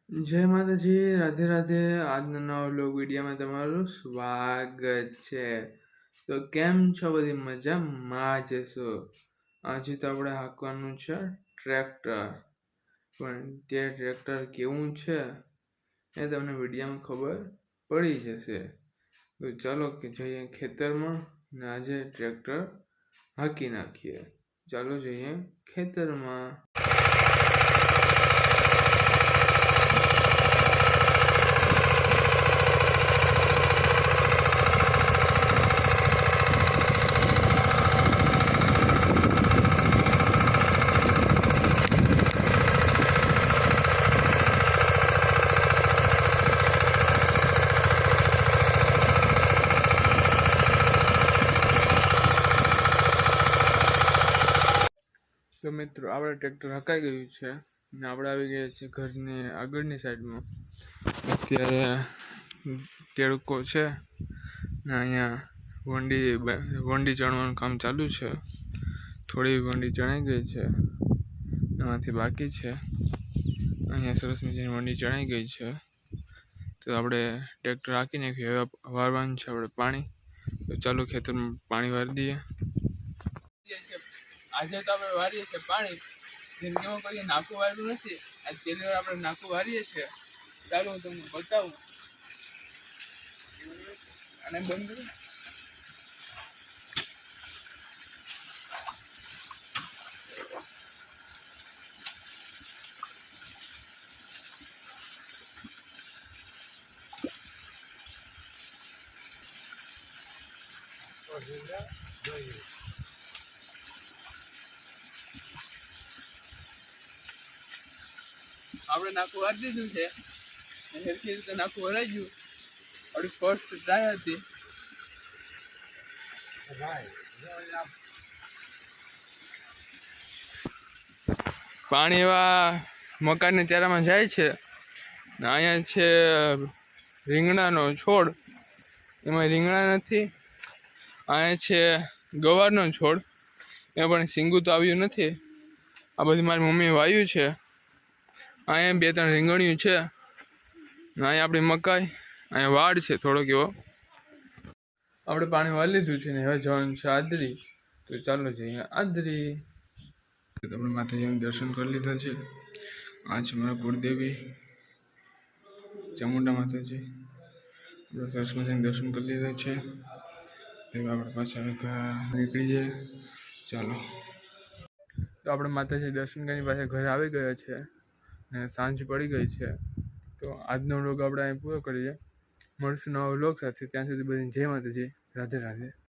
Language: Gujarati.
જય માતાજી, રાધે રાધે. આજના નવા વ્લોગ વિડીયોમાં તમારું સ્વાગત છે. તો કેમ છો? બધી મજામાં જશો. આજે તો આપણે હાંકવાનું છે ટ્રેક્ટર, પણ તે ટ્રેક્ટર કેવું છે એ તમને વિડીયોમાં ખબર પડી જશે. તો ચાલો કે જઈએ ખેતરમાં ને આજે ટ્રેક્ટર હાંકી નાખીએ. ચાલો જઈએ ખેતરમાં. તો મિત્રો, આપણે ટ્રેક્ટર હકાઈ ગયું છે ને આપણે આવી ગયા છીએ ઘરની આગળની સાઈડમાં. અત્યારે તેડકો છે ને અહીંયા વંડી ચણવાનું કામ ચાલુ છે. થોડી વંડી ચણાઈ ગઈ છે, એમાંથી બાકી છે. અહીંયા સરસ મજાની વંડી ચણાઈ ગઈ છે. તો આપણે ટ્રેક્ટર હાંકી નાખ્યું. હવે વારવાનું છે આપણે પાણી. તો ચાલો ખેતરમાં પાણી વારી દઈએ. આજે તો આપણે વારીએ છીએ પાણી. જિંદગીમાં કદી નાખું વાર્યું નથી. આજ પહેલી વાર આપણે નાખું વારીએ છીએ. ચાલો હું તમને બતાવું. અને બંધ કરું. આપણે નાખું વારી દીધું છે. સરખી રીતે નાખું વરાઈ ગયું. આપણી ફર્સ્ટ ટ્રાય હતી. પાણી એવા મકાનની ચારામાં જાય છે. અહીંયા છે રીંગણાનો છોડ, એમાં રીંગણા નથી. અહીંયા છે ગવારનો છોડ, એમાં પણ સિંગું તો આવ્યું નથી. આ બધી મારી મમ્મીએ વાવ્યું છે. અહીંયા 2-3 રીંગણિયું છે. અહીંયા આપણી મકાઈ, અહીંયા વાડ છે થોડોક એવો. આપણે પાણી વાળી લીધું છે ને હવે જવાનું છે આદરી. તો ચાલો જઈએ આદરી. આપણે માતાજીનું દર્શન કરી લીધા છે. આ છે મારા કુળદેવી ચામુંડા માતાજી. આપણે સરસ મજાનું દર્શન કરી લીધા છે. હવે આપણે પાછા નીકળી જઈએ. ચાલો. તો આપણે માતાજી દર્શન કરીને પાછા ઘરે આવી ગયા છે ને સાંજ પડી ગઈ છે. તો આજનો વ્લોગ આપણે અહીં પૂરો કરીએ. મળશું નવા વ્લોગ સાથે. ત્યાં સુધી બધી જય માતાજી, રાધે રાધે.